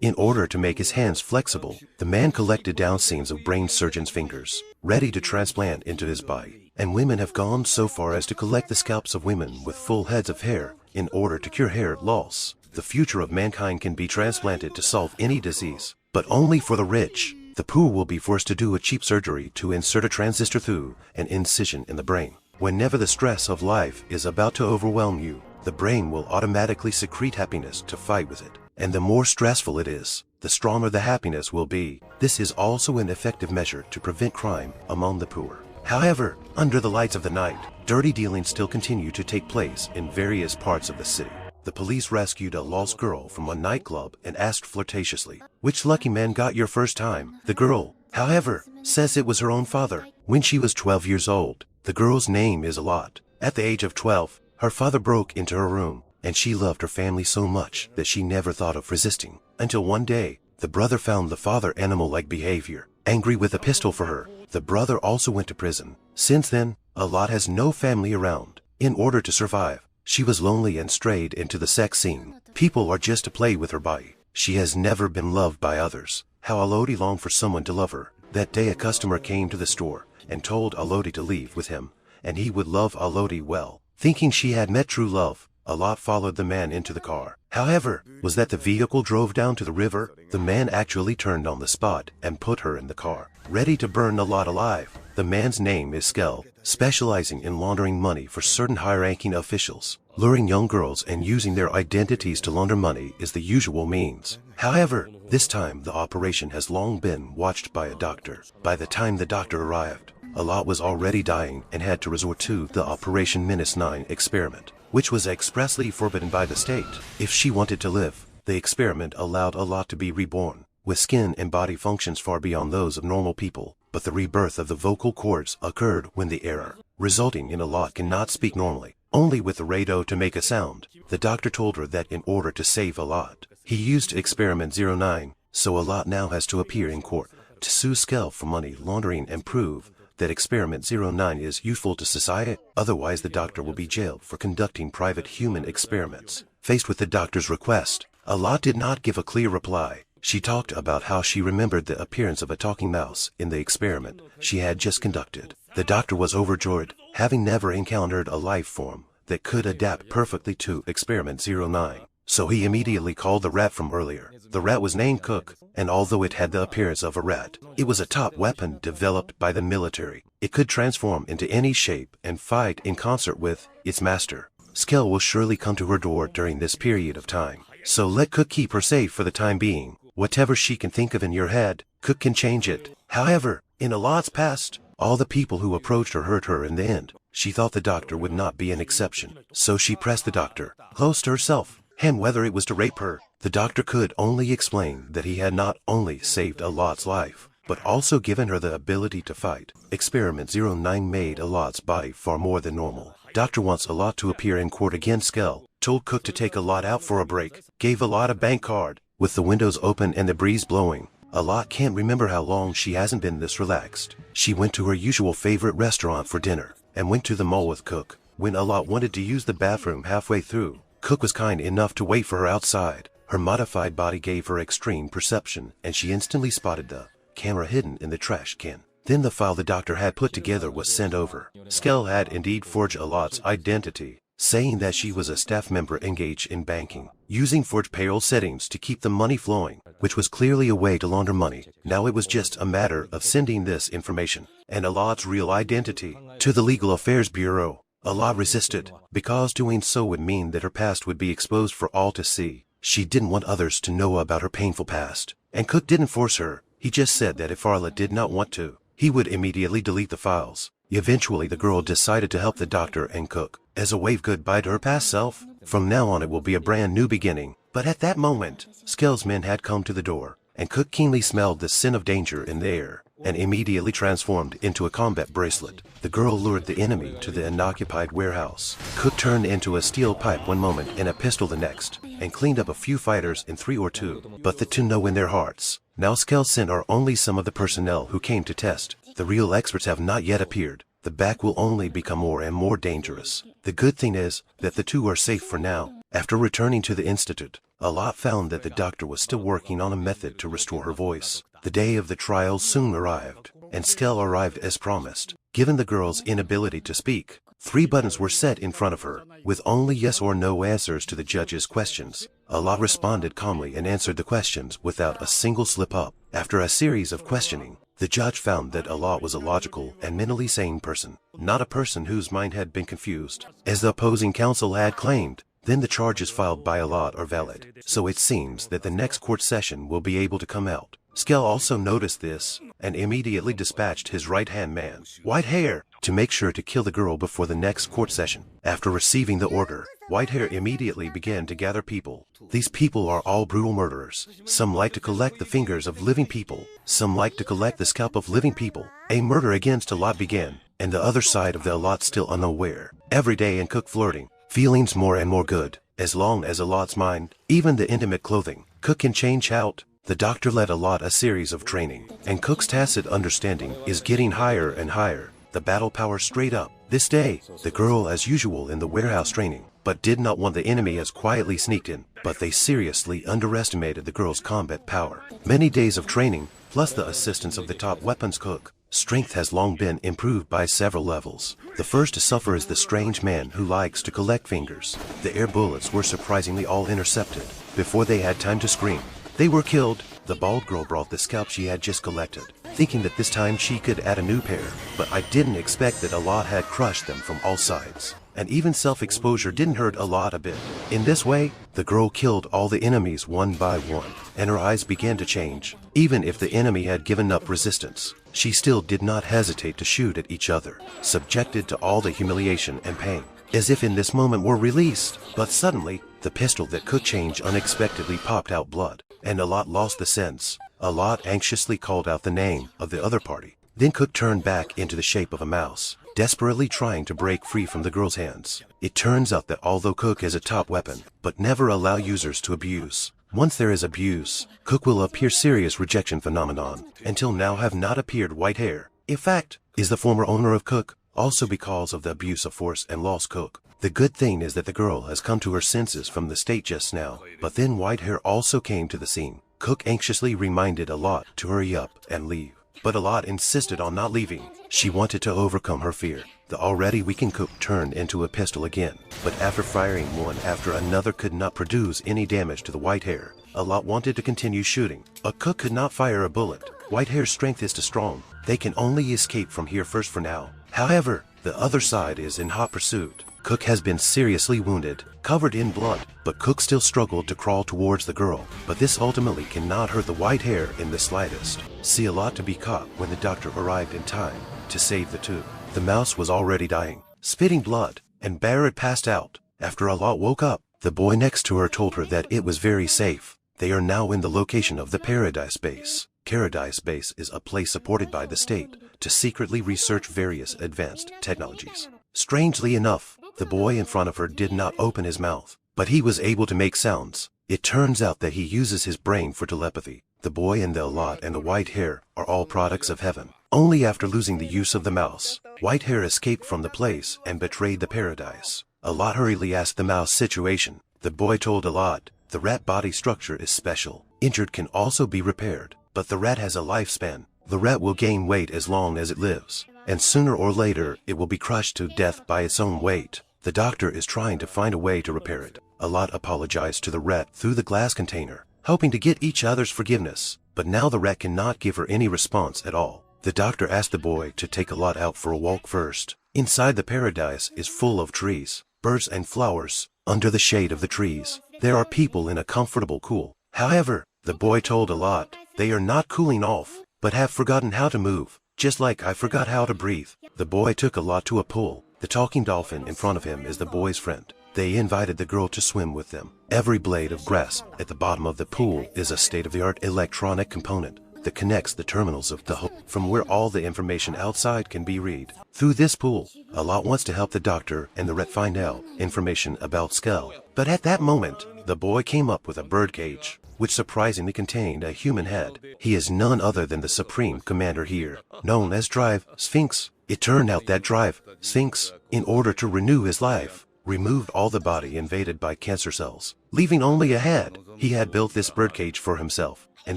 In order to make his hands flexible, the man collected down scenes of brain surgeon's fingers, ready to transplant into his body. And women have gone so far as to collect the scalps of women with full heads of hair in order to cure hair loss. The future of mankind can be transplanted to solve any disease, but only for the rich. The poor will be forced to do a cheap surgery to insert a transistor through an incision in the brain. Whenever the stress of life is about to overwhelm you, the brain will automatically secrete happiness to fight with it. And the more stressful it is, the stronger the happiness will be. This is also an effective measure to prevent crime among the poor. However, under the lights of the night, dirty dealings still continue to take place in various parts of the city. The police rescued a lost girl from a nightclub and asked flirtatiously, "Which lucky man got your first time?" The girl, however, says it was her own father. When she was 12 years old, the girl's name is Alot. At the age of 12, her father broke into her room, and she loved her family so much that she never thought of resisting. Until one day, the brother found the father animal-like behavior, angry with a pistol for her. The brother also went to prison. Since then, Alot has no family around. In order to survive, she was lonely and strayed into the sex scene. People are just to play with her body. She has never been loved by others. How Aloti longed for someone to love her. That day a customer came to the store and told Aloti to leave with him, and he would love Aloti well. Thinking she had met true love, Alot followed the man into the car. However, was that the vehicle drove down to the river? The man actually turned on the spot and put her in the car, ready to burn Alot alive. The man's name is Skell, specializing in laundering money for certain high-ranking officials. Luring young girls and using their identities to launder money is the usual means. However, this time the operation has long been watched by a doctor. By the time the doctor arrived, Alot was already dying and had to resort to the Operation -9 experiment, which was expressly forbidden by the state. If she wanted to live, the experiment allowed Alot to be reborn, with skin and body functions far beyond those of normal people. But the rebirth of the vocal cords occurred when the error, resulting in Alot cannot speak normally, only with the radio to make a sound. The doctor told her that in order to save Alot, he used Experiment 09, so Alot now has to appear in court to sue Skell for money laundering and prove that Experiment 09 is useful to society. Otherwise the doctor will be jailed for conducting private human experiments. Faced with the doctor's request, Alot did not give a clear reply. She talked about how she remembered the appearance of a talking mouse in the experiment she had just conducted. The doctor was overjoyed, having never encountered a life form that could adapt perfectly to Experiment 09. So he immediately called the rat from earlier. The rat was named Cook, and although it had the appearance of a rat, it was a top weapon developed by the military. It could transform into any shape and fight in concert with its master. Skell will surely come to her door during this period of time. So let Cook keep her safe for the time being. Whatever she can think of in your head, Cook can change it. However, in Alot's past, all the people who approached her hurt her in the end. She thought the doctor would not be an exception, so she pressed the doctor close to herself, and whether it was to rape her, the doctor could only explain that he had not only saved Alot's life, but also given her the ability to fight. Experiment 09 made Alot's body far more than normal. Doctor wants Alot to appear in court against Skell, told Cook to take Alot out for a break, gave Alot a bank card. With the windows open and the breeze blowing, Alot can't remember how long she hasn't been this relaxed. She went to her usual favorite restaurant for dinner, and went to the mall with Cook. When Alot wanted to use the bathroom halfway through, Cook was kind enough to wait for her outside. Her modified body gave her extreme perception, and she instantly spotted the camera hidden in the trash can. Then the file the doctor had put together was sent over. Skell had indeed forged Alot's identity, saying that she was a staff member engaged in banking, using forged payroll settings to keep the money flowing, which was clearly a way to launder money. Now it was just a matter of sending this information, and Alot's real identity, to the Legal Affairs Bureau. Alot resisted, because doing so would mean that her past would be exposed for all to see. She didn't want others to know about her painful past, and Cook didn't force her. He just said that if Arla did not want to, he would immediately delete the files. Eventually the girl decided to help the doctor and Cook, as a wave goodbye to her past self. From now on it will be a brand new beginning. But at that moment, Skell's men had come to the door, and Cook keenly smelled the scent of danger in the air, and immediately transformed into a combat bracelet. The girl lured the enemy to the unoccupied warehouse. Cook turned into a steel pipe one moment and a pistol the next, and cleaned up a few fighters in 3 or 2, but the 2 know in their hearts. Now Skell's sent are only some of the personnel who came to test. The real experts have not yet appeared. The back will only become more and more dangerous. The good thing is that the 2 are safe for now, After returning to the institute, Alot found that the doctor was still working on a method to restore her voice. The day of the trial soon arrived, and Skell arrived as promised. Given the girl's inability to speak, 3 buttons were set in front of her, with only yes or no answers to the judge's questions. Alot responded calmly and answered the questions without a single slip-up. After a series of questioning, the judge found that Alot was a logical and mentally sane person, not a person whose mind had been confused, as the opposing counsel had claimed. Then the charges filed by Alot are valid, so it seems that the next court session will be able to come out. Skell also noticed this, and immediately dispatched his right-hand man, Whitehair, to make sure to kill the girl before the next court session. After receiving the order, Whitehair immediately began to gather people. These people are all brutal murderers. Some like to collect the fingers of living people, some like to collect the scalp of living people. A murder against Alot began, and the other side of the Alot still unaware. Every day in Cook flirting, feelings more and more good, as long as Alot's mind, even the intimate clothing, Cook can change out. The doctor led Alot a series of training, and Cook's tacit understanding is getting higher and higher. The battle power straight up. This day, the girl as usual in the warehouse training, but did not want the enemy as quietly sneaked in, but they seriously underestimated the girl's combat power. Many days of training, plus the assistance of the top weapons cook, strength has long been improved by several levels. The first to suffer is the strange man who likes to collect fingers. The air bullets were surprisingly all intercepted before they had time to scream. They were killed. The bald girl brought the scalp she had just collected, thinking that this time she could add a new pair, but I didn't expect that Alot had crushed them from all sides. And even self-exposure didn't hurt Alot a bit. In this way, the girl killed all the enemies one by one, and her eyes began to change. Even if the enemy had given up resistance, she still did not hesitate to shoot at each other, subjected to all the humiliation and pain, as if in this moment were released. But suddenly, the pistol that could change unexpectedly popped out blood, and Alot lost the sense. Alot anxiously called out the name of the other party. Then Cook turned back into the shape of a mouse, desperately trying to break free from the girl's hands. It turns out that although Cook is a top weapon, but never allow users to abuse. Once there is abuse, Cook will appear serious rejection phenomenon. Until now have not appeared Whitehair. In fact, is the former owner of Cook, also because of the abuse of force and lost Cook. The good thing is that the girl has come to her senses from the state just now, but then Whitehair also came to the scene. Cook anxiously reminded Alot to hurry up and leave, but Alot insisted on not leaving. She wanted to overcome her fear. The already weakened Cook turned into a pistol again, but after firing one after another could not produce any damage to the Whitehair. Alot wanted to continue shooting. A Cook could not fire a bullet. Whitehair's strength is too strong. They can only escape from here first for now. However, the other side is in hot pursuit. Cook has been seriously wounded, covered in blood, but Cook still struggled to crawl towards the girl. But this ultimately cannot hurt the Whitehair in the slightest. See Alot to be caught when the doctor arrived in time to save the two. The mouse was already dying, spitting blood, and Barrett passed out. After Alot woke up, the boy next to her told her that it was very safe. They are now in the location of the Paradise Base. Paradise Base is a place supported by the state to secretly research various advanced technologies. Strangely enough, the boy in front of her did not open his mouth, but he was able to make sounds. It turns out that he uses his brain for telepathy. The boy and the Alot and the Whitehair are all products of heaven. Only after losing the use of the mouse, Whitehair escaped from the place and betrayed the paradise. Alot hurriedly asked the mouse situation. The boy told Alot, the rat body structure is special. Injured can also be repaired, but the rat has a lifespan. The rat will gain weight as long as it lives, and sooner or later it will be crushed to death by its own weight. The doctor is trying to find a way to repair it. Alot apologized to the rat through the glass container, hoping to get each other's forgiveness, but now the rat cannot give her any response at all. The doctor asked the boy to take Alot out for a walk first. Inside the paradise is full of trees, birds and flowers. Under the shade of the trees, there are people in a comfortable cool. However, the boy told Alot, they are not cooling off, but have forgotten how to move, just like I forgot how to breathe. The boy took Alot to a pool. The talking dolphin in front of him is the boy's friend. They invited the girl to swim with them. Every blade of grass at the bottom of the pool is a state-of-the-art electronic component that connects the terminals of the hole from where all the information outside can be read. Through this pool, Alot wants to help the doctor and the rat find out information about Skell. But at that moment, the boy came up with a bird cage, which surprisingly contained a human head. He is none other than the supreme commander here, known as Drive Sphinx. It turned out that Drive Sphinx, in order to renew his life, removed all the body invaded by cancer cells, leaving only a head. He had built this birdcage for himself, and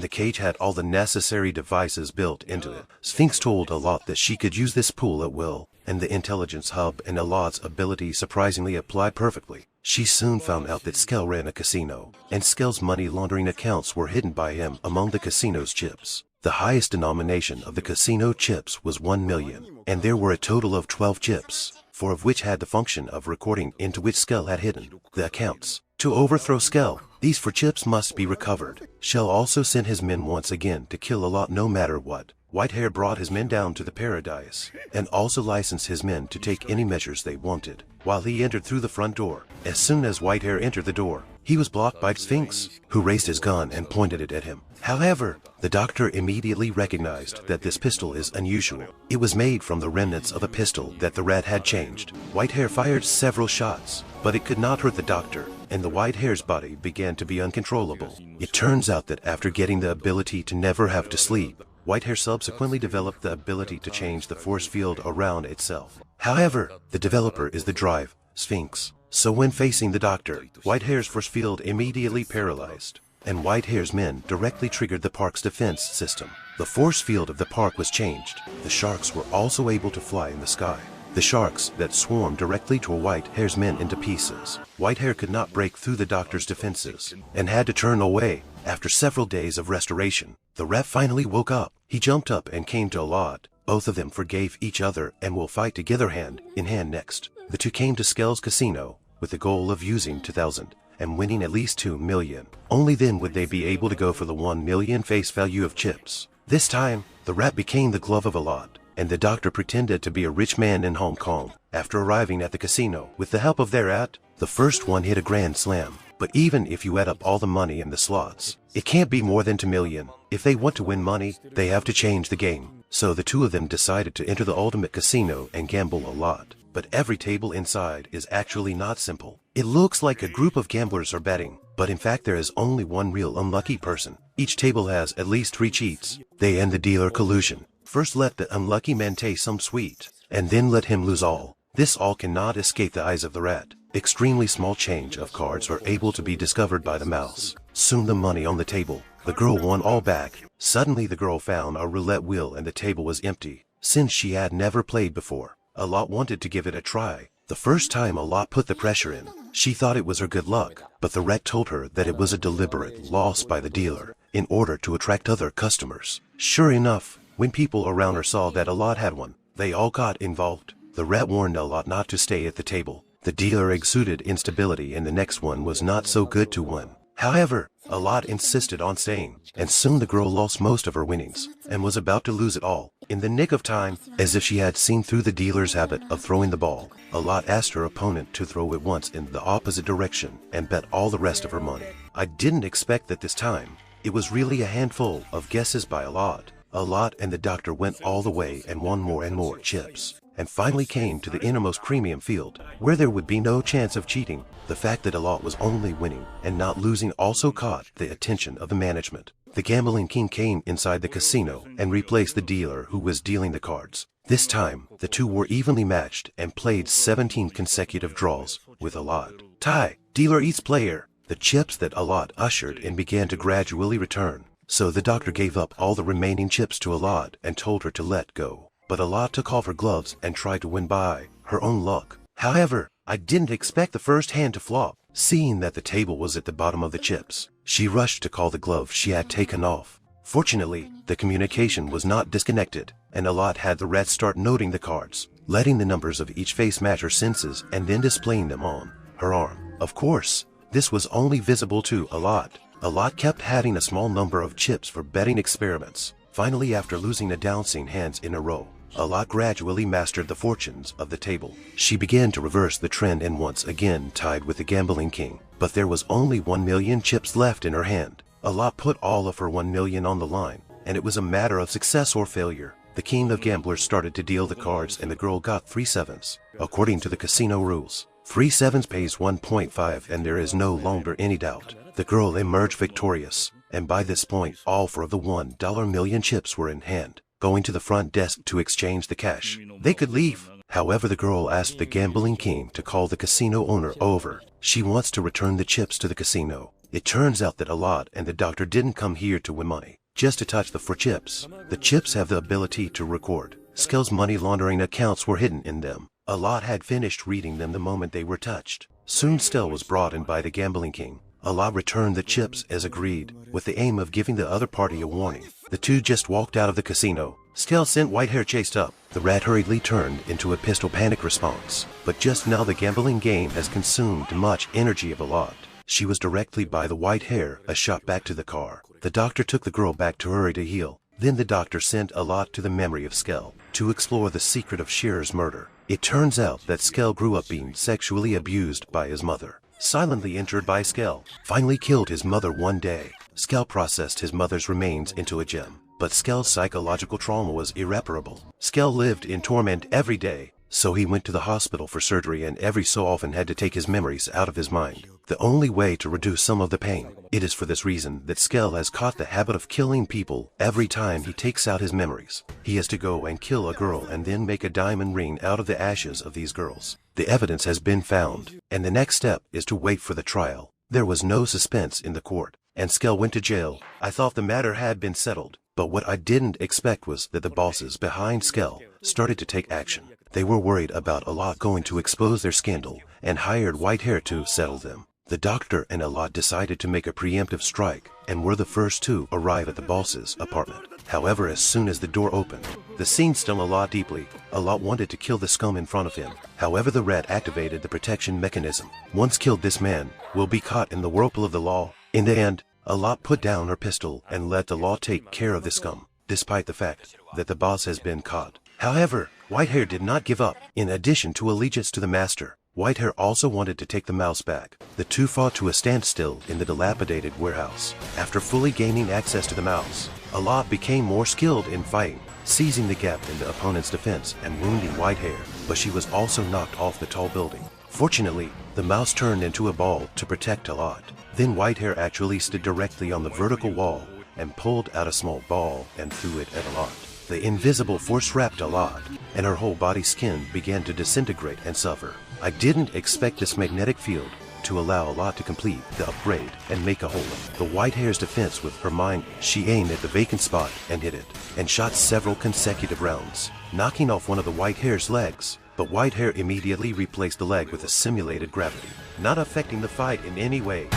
the cage had all the necessary devices built into it. Sphinx told Alot that she could use this pool at will, and the intelligence hub and Alot's ability surprisingly applied perfectly. She soon found out that Skell ran a casino, and Skell's money laundering accounts were hidden by him among the casino's chips. The highest denomination of the casino chips was 1 million, and there were a total of 12 chips, 4 of which had the function of recording into which Skell had hidden the accounts. To overthrow Skell, these 4 chips must be recovered. Shell also sent his men once again to kill Alot no matter what. Whitehair brought his men down to the paradise, and also licensed his men to take any measures they wanted, while he entered through the front door. As soon as Whitehair entered the door, he was blocked by Sphinx, who raised his gun and pointed it at him. However, the doctor immediately recognized that this pistol is unusual. It was made from the remnants of a pistol that the rat had changed. Whitehair fired several shots, but it could not hurt the doctor, and the Whitehair's body began to be uncontrollable. It turns out that after getting the ability to never have to sleep, Whitehair subsequently developed the ability to change the force field around itself. However, the developer is the drive, Sphinx. So when facing the doctor, Whitehair's force field immediately paralyzed, and Whitehair's men directly triggered the park's defense system. The force field of the park was changed. The sharks were also able to fly in the sky. The sharks that swarmed directly tore Whitehair's men into pieces. Whitehair could not break through the doctor's defenses, and had to turn away. After several days of restoration, the rat finally woke up. He jumped up and came to Alot. Both of them forgave each other and will fight together hand in hand next. The two came to Skell's casino with the goal of using 2,000 and winning at least 2 million. Only then would they be able to go for the 1 million face value of chips. This time, the rat became the glove of Alot, and the doctor pretended to be a rich man in Hong Kong. After arriving at the casino, with the help of their rat, the first one hit a grand slam. But even if you add up all the money in the slots, it can't be more than 2 million. If they want to win money, they have to change the game. So the two of them decided to enter the ultimate casino and gamble a lot. But every table inside is actually not simple. It looks like a group of gamblers are betting, but in fact there is only one real unlucky person. Each table has at least 3 cheats. They end the dealer collusion. First let the unlucky man taste some sweet, and then let him lose all. This all cannot escape the eyes of the rat. Extremely small change of cards are able to be discovered by the mouse. Soon the money on the table. The girl won all back. Suddenly the girl found a roulette wheel and the table was empty. Since she had never played before, Alot wanted to give it a try. The first time Alot put the pressure in, she thought it was her good luck, but the rat told her that it was a deliberate loss by the dealer in order to attract other customers. Sure enough, when people around her saw that Alot had one, they all got involved. The rat warned Alot not to stay at the table. The dealer exuded instability and the next one was not so good to win. However, Alot insisted on staying, and soon the girl lost most of her winnings, and was about to lose it all. In the nick of time, as if she had seen through the dealer's habit of throwing the ball, Alot asked her opponent to throw it once in the opposite direction and bet all the rest of her money. I didn't expect that this time. It was really a handful of guesses by Alot. Alot and the doctor went all the way and won more and more chips, and finally came to the innermost premium field, where there would be no chance of cheating. The fact that Alot was only winning and not losing also caught the attention of the management. The gambling king came inside the casino and replaced the dealer who was dealing the cards. This time, the two were evenly matched and played 17 consecutive draws with Alot. Tie. Dealer eats player. The chips that Alot ushered in began to gradually return. So the doctor gave up all the remaining chips to Alot and told her to let go. But Alot took off her gloves and tried to win by her own luck. However, I didn't expect the first hand to flop. Seeing that the table was at the bottom of the chips, she rushed to call the glove she had taken off. Fortunately, the communication was not disconnected, and Alot had the rat start noting the cards, letting the numbers of each face match her senses and then displaying them on her arm. Of course, this was only visible to Alot. Alot kept having a small number of chips for betting experiments. Finally, after losing a downsing hands in a row, Alot gradually mastered the fortunes of the table. She began to reverse the trend and once again tied with the gambling king. But there was only 1 million chips left in her hand. Alot put all of her 1 million on the line, and it was a matter of success or failure. The king of gamblers started to deal the cards and the girl got 3 sevens. According to the casino rules, 3 sevens pays 1.5 and there is no longer any doubt. The girl emerged victorious, and by this point all 4 of the $1 million chips were in hand. Going to the front desk to exchange the cash, they could leave. However, the girl asked the gambling king to call the casino owner over. She wants to return the chips to the casino. It turns out that Alot and the doctor didn't come here to win money, just to touch the 4 chips. The chips have the ability to record. Skell's money laundering accounts were hidden in them. Alot had finished reading them the moment they were touched. Soon Skell was brought in by the gambling king. Alot returned the chips as agreed, with the aim of giving the other party a warning. The two just walked out of the casino. Skell sent Whitehair chased up. The rat hurriedly turned into a pistol panic response. But just now the gambling game has consumed much energy of Alot. She was directly by the Whitehair, a shot back to the car. The doctor took the girl back to hurry to heal. Then the doctor sent Alot to the memory of Skell to explore the secret of Shearer's murder. It turns out that Skell grew up being sexually abused by his mother. Silently injured by Skell, finally killed his mother one day. Skell processed his mother's remains into a gem, but Skell's psychological trauma was irreparable. Skell lived in torment every day, so he went to the hospital for surgery and every so often had to take his memories out of his mind. The only way to reduce some of the pain. It is for this reason that Skell has caught the habit of killing people every time he takes out his memories. He has to go and kill a girl and then make a diamond ring out of the ashes of these girls. The evidence has been found, and the next step is to wait for the trial. There was no suspense in the court, and Skell went to jail. I thought the matter had been settled, but what I didn't expect was that the bosses behind Skell started to take action. They were worried about Alot going to expose their scandal and hired Whitehair to settle them. The doctor and Alot decided to make a preemptive strike and were the first to arrive at the boss's apartment. However, as soon as the door opened, the scene stung Alot deeply. Alot wanted to kill the scum in front of him. However, the rat activated the protection mechanism. Once killed, this man will be caught in the whirlpool of the law. In the end, Alot put down her pistol and let the law take care of the scum, despite the fact that the boss has been caught. However, Whitehair did not give up. In addition to allegiance to the master, Whitehair also wanted to take the mouse back. The two fought to a standstill in the dilapidated warehouse. After fully gaining access to the mouse, Alot became more skilled in fighting, seizing the gap in the opponent's defense and wounding Whitehair, but she was also knocked off the tall building. Fortunately, the mouse turned into a ball to protect Alot. Then Whitehair actually stood directly on the vertical wall and pulled out a small ball and threw it at Alot. The invisible force wrapped Alot, and her whole body skin began to disintegrate and suffer. I didn't expect this magnetic field to allow Alot to complete the upgrade and make a hole. The Whitehair's defense with her mind, she aimed at the vacant spot and hit it, and shot several consecutive rounds, knocking off one of the Whitehair's legs. But Whitehair immediately replaced the leg with a simulated gravity, not affecting the fight in any way.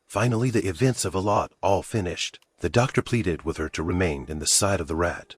Finally, the events of Alot all finished. The doctor pleaded with her to remain in the side of the rat.